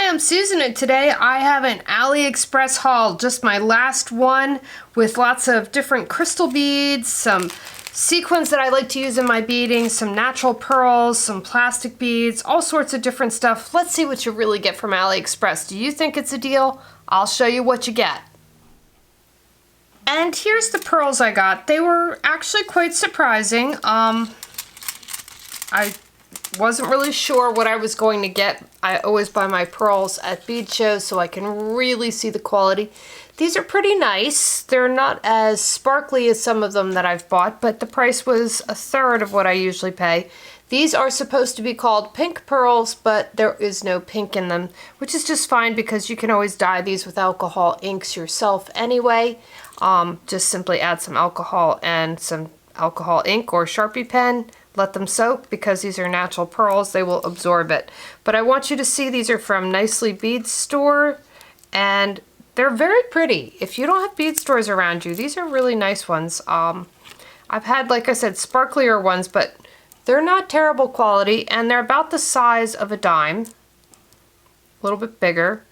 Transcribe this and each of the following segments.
Hi, I'm Susan, and today I have an AliExpress haul, just my last one, with lots of different crystal beads, some sequins that I like to use in my beading, some natural pearls, some plastic beads, all sorts of different stuff. Let's see what you really get from AliExpress. Do you think it's a deal? I'll show you what you get. And here's the pearls I got. They were actually quite surprising. I wasn't really sure what I was going to get. I always buy my pearls at bead shows so I can really see the quality. These are pretty nice. They're not as sparkly as some of them that I've bought, but the price was a third of what I usually pay. These are supposed to be called pink pearls, but there is no pink in them, which is just fine because you can always dye these with alcohol inks yourself anyway. Just simply add some alcohol and some alcohol ink or Sharpie pen. Let them soak because these are natural pearls. They will absorb it. But I want you to see these are from Nicely Bead Store, and they're very pretty. If you don't have bead stores around you, these are really nice ones. I've had, like I said, sparklier ones, but they're not terrible quality, and they're about the size of a dime. A little bit bigger,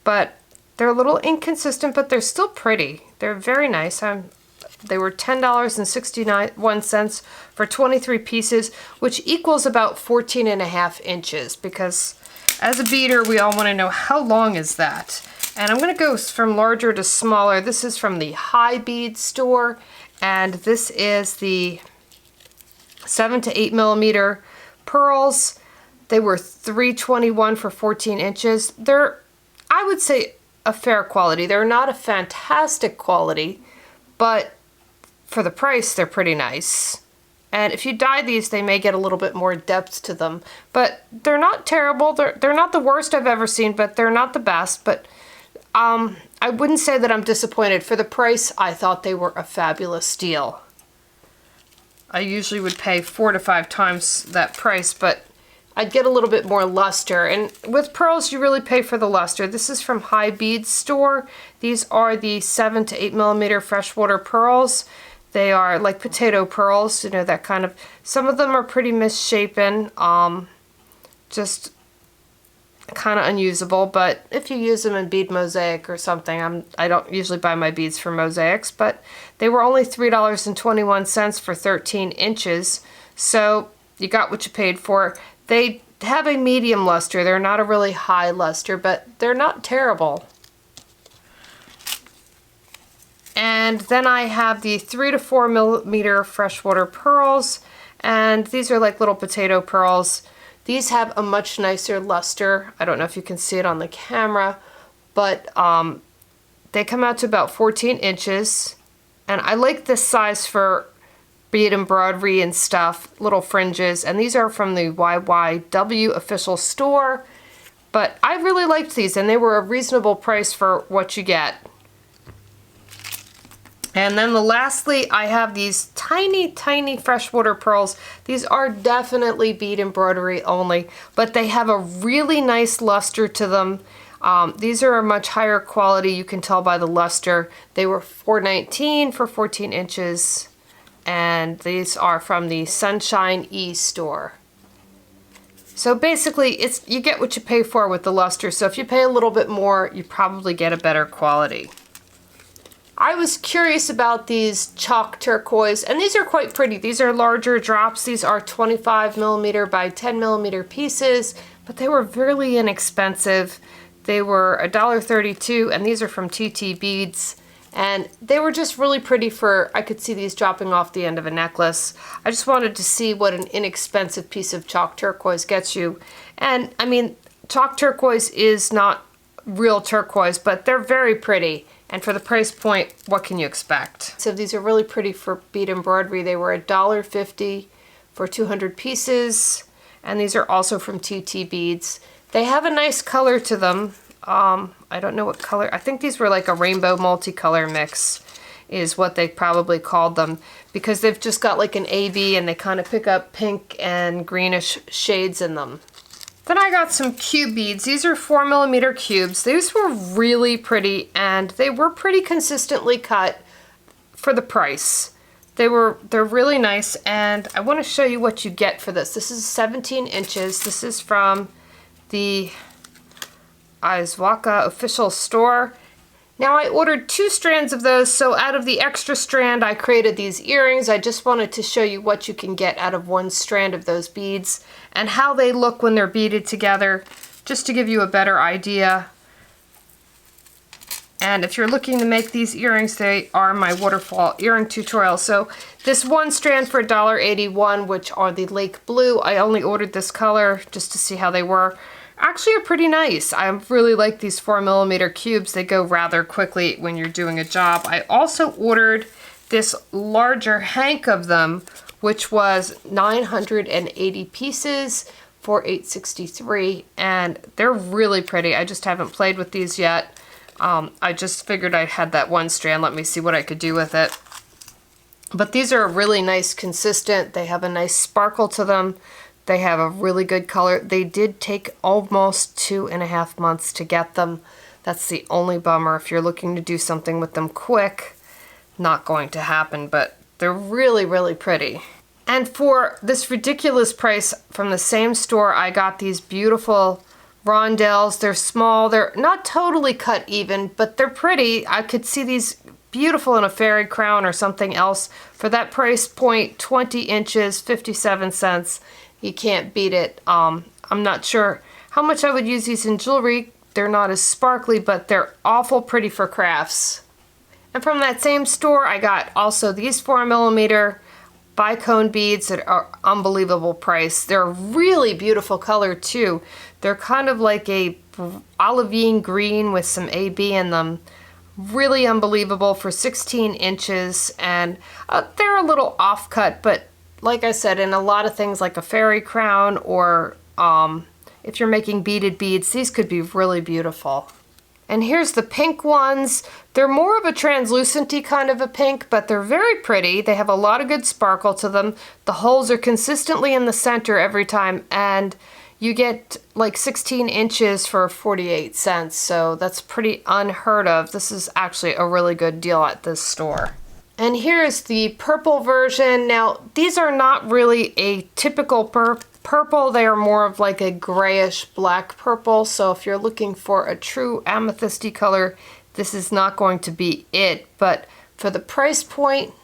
but they're a little inconsistent, but they're still pretty. They're very nice. They were $10.61 for 23 pieces, which equals about 14.5 inches, because as a beader, we all want to know how long is that. And I'm going to go from larger to smaller. This is from the High Bead Store, and this is the 7 to 8 millimeter pearls. They were $3.21 for 14 inches. They're, I would say, a fair quality. They're not a fantastic quality, but for the price, they're pretty nice. And if you dye these, they may get a little bit more depth to them. But they're not terrible. They're not the worst I've ever seen, but they're not the best. But I wouldn't say that I'm disappointed. For the price, I thought they were a fabulous deal. I usually would pay 4 to 5 times that price, but I'd get a little bit more luster. And with pearls, you really pay for the luster. This is from High Bead Store. These are the 7 to 8 millimeter freshwater pearls. They are like potato pearls, you know, that kind of, some of them are pretty misshapen, just kind of unusable, but if you use them in bead mosaic or something, I don't usually buy my beads for mosaics, but they were only $3.21 for 13 inches, so you got what you paid for. They have a medium luster. They're not a really high luster, but they're not terrible. And then I have the 3 to 4 millimeter freshwater pearls, and these are like little potato pearls. These have a much nicer luster. I don't know if you can see it on the camera, but they come out to about 14 inches. And I like this size for bead embroidery and stuff, little fringes. And these are from the YYW official store. But I really liked these, and they were a reasonable price for what you get. And then lastly, I have these tiny, tiny freshwater pearls. These are definitely bead embroidery only, but they have a really nice luster to them. These are a much higher quality. You can tell by the luster. They were $4.19 for 14 inches, and these are from the Sunshine E store. So basically, you get what you pay for with the luster. So if you pay a little bit more, you probably get a better quality. I was curious about these chalk turquoise, and these are quite pretty. These are larger drops. These are 25 millimeter by 10 millimeter pieces, but they were really inexpensive. They were $1.32, and these are from TT Beads, and they were just really pretty for, I could see these dropping off the end of a necklace. I just wanted to see what an inexpensive piece of chalk turquoise gets you. And I mean, chalk turquoise is not real turquoise, but they're very pretty. And for the price point, what can you expect? So these are really pretty for bead embroidery. They were $1.50 for 200 pieces. And these are also from TT Beads. They have a nice color to them. I don't know what color. I think these were like a rainbow multicolor mix is what they probably called them, because they've just got like an AB and they kind of pick up pink and greenish shades in them. Then I got some cube beads. These are 4 millimeter cubes. These were really pretty, and they were pretty consistently cut for the price. They're really nice, and I want to show you what you get for this. This is 17 inches. This is from the Izwaka official store. Now I ordered 2 strands of those, so out of the extra strand I created these earrings. I just wanted to show you what you can get out of 1 strand of those beads and how they look when they're beaded together, just to give you a better idea. And if you're looking to make these earrings, they are my Waterfall earring tutorial. So this 1 strand for $1.81, which are the Lake Blue. I only ordered this color just to see how they were. Actually are pretty nice. I really like these 4mm cubes. They go rather quickly when you're doing a job. I also ordered this larger hank of them, which was 980 pieces for $8.63, and they're really pretty. I just haven't played with these yet. I just figured I had that 1 strand. Let me see what I could do with it. But these are really nice, consistent. They have a nice sparkle to them. They have a really good color. They did take almost 2.5 months to get them. That's the only bummer. If you're looking to do something with them quick, not going to happen, but they're really, really pretty. And for this ridiculous price from the same store, I got these beautiful Rondelles. They're small. They're not totally cut even, but they're pretty. I could see these beautiful in a fairy crown or something else. For that price point, 20 inches, 57 cents. You can't beat it. I'm not sure how much I would use these in jewelry. They're not as sparkly, but they're awful pretty for crafts. And from that same store, I got also these 4mm bicone beads that are unbelievable price. They're a really beautiful color too. They're kind of like a olivine green with some AB in them. Really unbelievable for 16 inches, and they're a little off cut, but like I said, in a lot of things like a fairy crown or if you're making beaded beads, these could be really beautiful. And here's the pink ones. They're more of a translucent-y kind of a pink, but they're very pretty. They have a lot of good sparkle to them. The holes are consistently in the center every time, and you get like 16 inches for 48 cents, so that's pretty unheard of. This is actually a really good deal at this store. And here's the purple version. Now, these are not really a typical purple. They are more of like a grayish black purple. So if you're looking for a true amethysty color, this is not going to be it. But for the price point,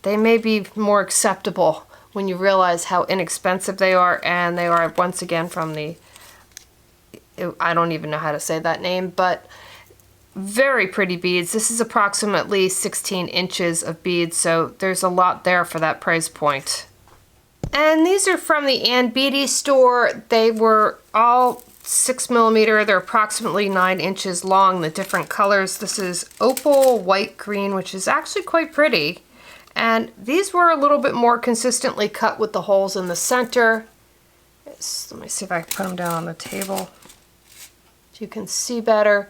they may be more acceptable when you realize how inexpensive they are. And they are, once again, from the, I don't even know how to say that name, but very pretty beads. This is approximately 16 inches of beads, so there's a lot there for that price point. And these are from the Ann Beatty store. They were all 6mm. They're approximately 9 inches long, the different colors. This is Opal White Green, which is actually quite pretty. And these were a little bit more consistently cut with the holes in the center. Let me see if I can put them down on the table so you can see better.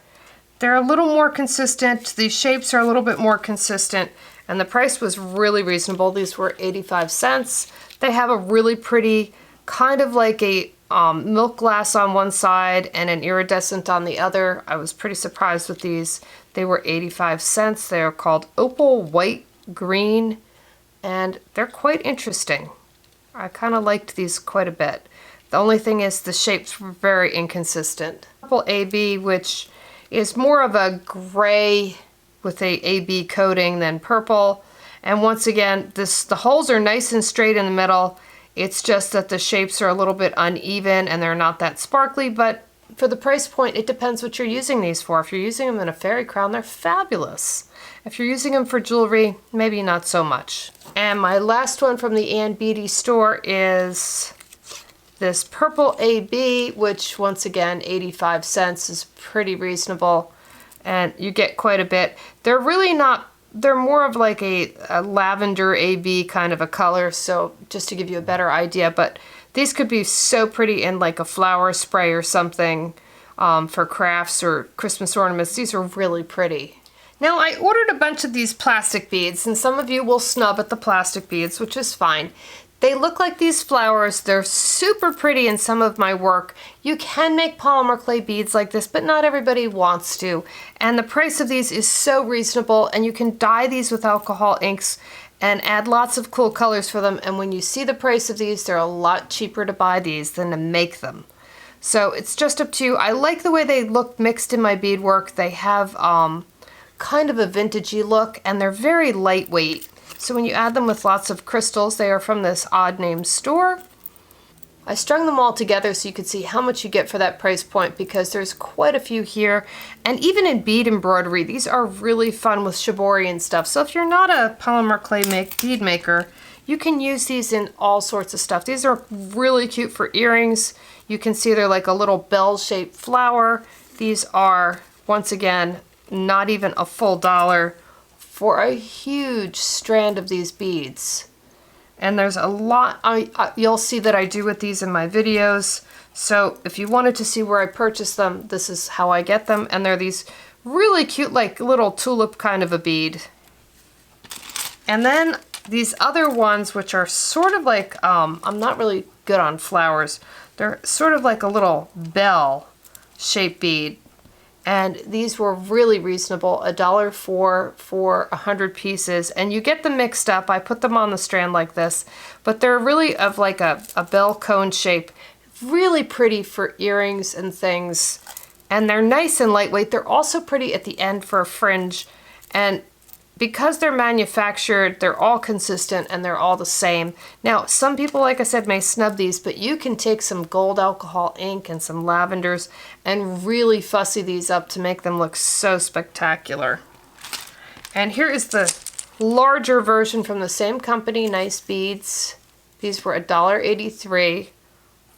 They're a little more consistent. The shapes are a little bit more consistent, and the price was really reasonable. These were 85 cents. They have a really pretty, kind of like a milk glass on one side and an iridescent on the other. I was pretty surprised with these. They were 85 cents. They are called Opal White Green, and they're quite interesting. I kind of liked these quite a bit. The only thing is the shapes were very inconsistent. Purple AB, which is more of a gray with a AB coating than purple. And once again, the holes are nice and straight in the middle. It's just that the shapes are a little bit uneven and they're not that sparkly, but for the price point, it depends what you're using these for. If you're using them in a fairy crown, they're fabulous. If you're using them for jewelry, maybe not so much. And my last one from the Ann Beatty store is this purple AB, which once again, 85 cents is pretty reasonable, and you get quite a bit. They're really not, they're more of like a lavender AB kind of a color, so just to give you a better idea, but these could be so pretty in like a flower spray or something for crafts or Christmas ornaments. These are really pretty. Now, I ordered a bunch of these plastic beads, and some of you will snub at the plastic beads, which is fine. They look like these flowers. They're super pretty in some of my work. You can make polymer clay beads like this, but not everybody wants to. And the price of these is so reasonable, and you can dye these with alcohol inks and add lots of cool colors for them. And when you see the price of these, they're a lot cheaper to buy these than to make them. So it's just up to you. I like the way they look mixed in my beadwork. They have kind of a vintagey look, and they're very lightweight. So when you add them with lots of crystals, they are from this odd name store. I strung them all together so you could see how much you get for that price point, because there's quite a few here. And even in bead embroidery, these are really fun with shibori and stuff. So if you're not a polymer clay bead maker, you can use these in all sorts of stuff. These are really cute for earrings. You can see they're like a little bell-shaped flower. These are, once again, not even a full $1 for a huge strand of these beads. And there's a lot you'll see that I do with these in my videos. So if you wanted to see where I purchased them, this is how I get them. And they're these really cute, like little tulip kind of a bead. And then these other ones, which are sort of like, I'm not really good on flowers. They're sort of like a little bell shaped bead. And these were really reasonable, $1 for 100 pieces. And you get them mixed up. I put them on the strand like this, but they're really of like a bell cone shape. Really pretty for earrings and things. And they're nice and lightweight. They're also pretty at the end for a fringe. And because they're manufactured, they're all consistent and they're all the same. Now, some people, like I said, may snub these, but you can take some gold alcohol ink and some lavenders and really fussy these up to make them look so spectacular. And here is the larger version from the same company, Nice Beads. These were $1.83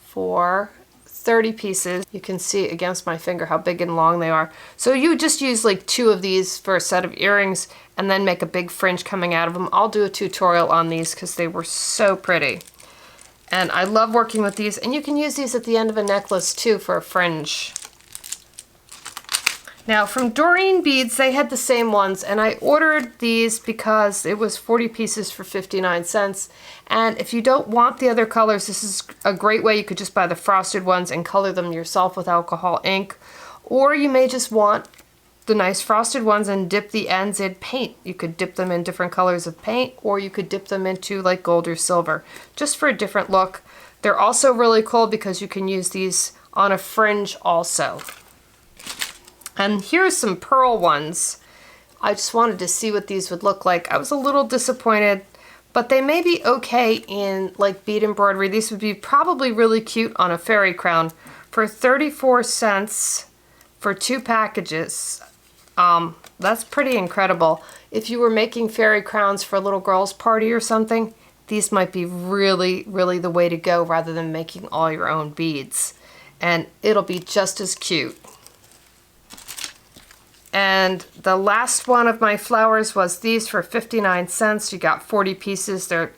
for 30 pieces. You can see against my finger how big and long they are. So you just use like 2 of these for a set of earrings and then make a big fringe coming out of them. I'll do a tutorial on these because they were so pretty. And I love working with these, and you can use these at the end of a necklace too for a fringe. Now from Doreen Beads, they had the same ones, and I ordered these because it was 40 pieces for 59 cents. And if you don't want the other colors, this is a great way. You could just buy the frosted ones and color them yourself with alcohol ink. Or you may just want the nice frosted ones and dip the ends in paint. You could dip them in different colors of paint, or you could dip them into like gold or silver, just for a different look. They're also really cool because you can use these on a fringe also. And here's some pearl ones. I just wanted to see what these would look like. I was a little disappointed, but they may be okay in like bead embroidery. These would be probably really cute on a fairy crown. For 34 cents for 2 packages, that's pretty incredible. If you were making fairy crowns for a little girl's party or something, these might be really, really the way to go rather than making all your own beads. And it'll be just as cute. And the last one of my flowers was these for 59 cents. You got 40 pieces. They're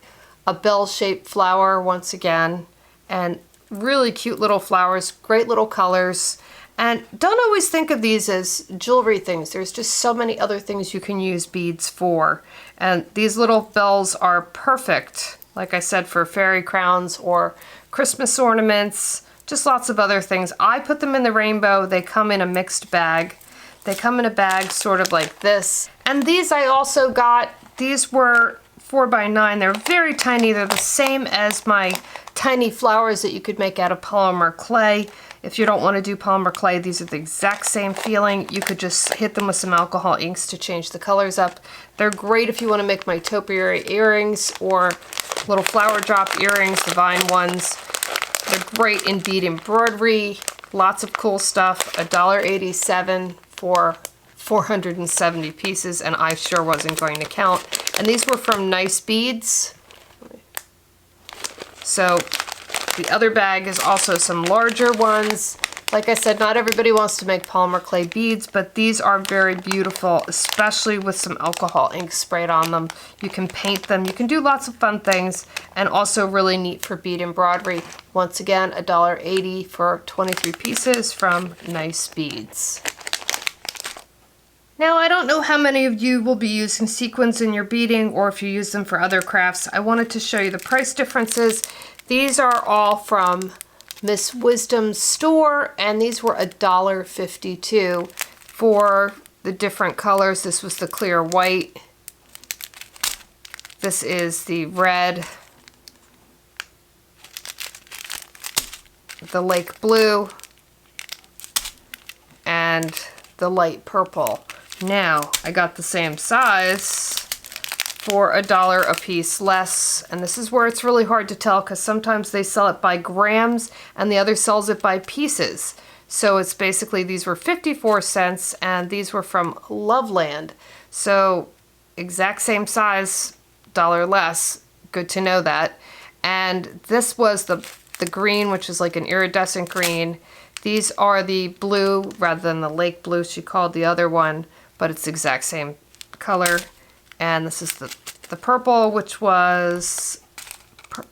a bell-shaped flower once again. And really cute little flowers, great little colors. And don't always think of these as jewelry things. There's just so many other things you can use beads for. And these little bells are perfect, like I said, for fairy crowns or Christmas ornaments, just lots of other things. I put them in the rainbow. They come in a mixed bag. They come in a bag sort of like this. And these I also got. These were 4x9. They're very tiny. They're the same as my tiny flowers that you could make out of polymer clay. If you don't want to do polymer clay, these are the exact same feeling. You could just hit them with some alcohol inks to change the colors up. They're great if you want to make my topiary earrings or little flower drop earrings, the vine ones. They're great in bead embroidery. Lots of cool stuff. $1.87 for 470 pieces, and I sure wasn't going to count. And these were from Nice Beads. So the other bag is also some larger ones. Like I said, not everybody wants to make polymer clay beads, but these are very beautiful, especially with some alcohol ink sprayed on them. You can paint them, you can do lots of fun things, and also really neat for bead embroidery. Once again, $1.80 for 23 pieces from Nice Beads. Now, I don't know how many of you will be using sequins in your beading or if you use them for other crafts. I wanted to show you the price differences. These are all from Miss Wisdom's store, and these were $1.52 for the different colors. This was the clear white. This is the red, the lake blue, and the light purple. Now, I got the same size for $1 a piece less, and this is where it's really hard to tell because sometimes they sell it by grams and the other sells it by pieces. So it's basically, these were 54 cents and these were from Loveland. So exact same size, $1 less, good to know that. And this was the green, which is like an iridescent green. These are the blue rather than the lake blue she called the other one, but it's the exact same color. And this is the purple, which was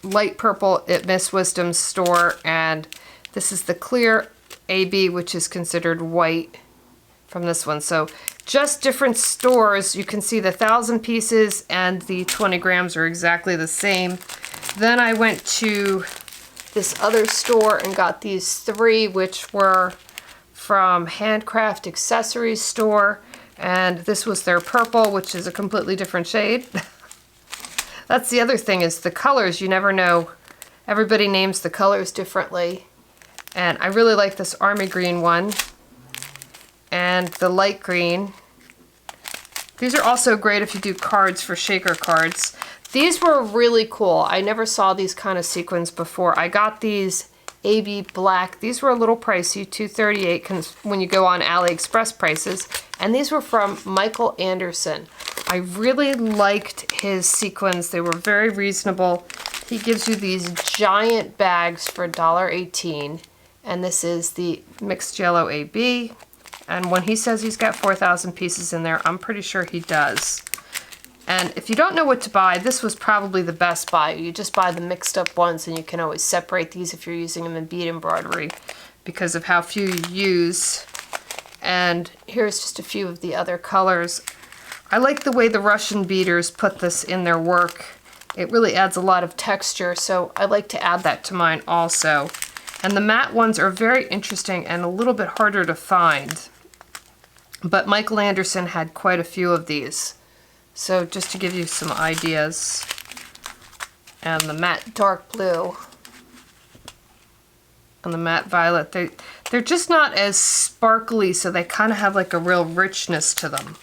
light purple at Miss Wisdom's store. And this is the clear AB, which is considered white from this one. So just different stores. You can see the 1,000 pieces and the 20 grams are exactly the same. Then I went to this other store and got these 3, which were from Handcraft Accessories store. And this was their purple, which is a completely different shade. That's the other thing, is the colors. You never know. Everybody names the colors differently. And I really like this army green one. And the light green. These are also great if you do cards for shaker cards. These were really cool. I never saw these kind of sequins before. I got these AB black. These were a little pricey, $2.38 when you go on AliExpress prices. And these were from Michael Anderson. I really liked his sequins. They were very reasonable. He gives you these giant bags for $1.18. And this is the mixed yellow AB. And when he says he's got 4,000 pieces in there, I'm pretty sure he does. And if you don't know what to buy, this was probably the best buy. You just buy the mixed up ones and you can always separate these if you're using them in bead embroidery because of how few you use. And here's just a few of the other colors. I like the way the Russian beaders put this in their work. It really adds a lot of texture, so I like to add that to mine also. And the matte ones are very interesting and a little bit harder to find. But Michael Anderson had quite a few of these. So just to give you some ideas. And the matte dark blue and the matte violet, they're just not as sparkly, so they kind of have like a real richness to them.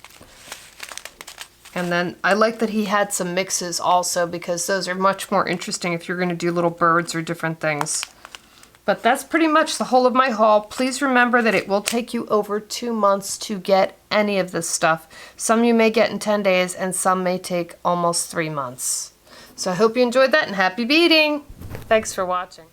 And then I like that he had some mixes also, because those are much more interesting if you're going to do little birds or different things. But that's pretty much the whole of my haul. Please remember that it will take you over 2 months to get any of this stuff. Some you may get in 10 days and some may take almost 3 months. So I hope you enjoyed that and happy beading. Thanks for watching.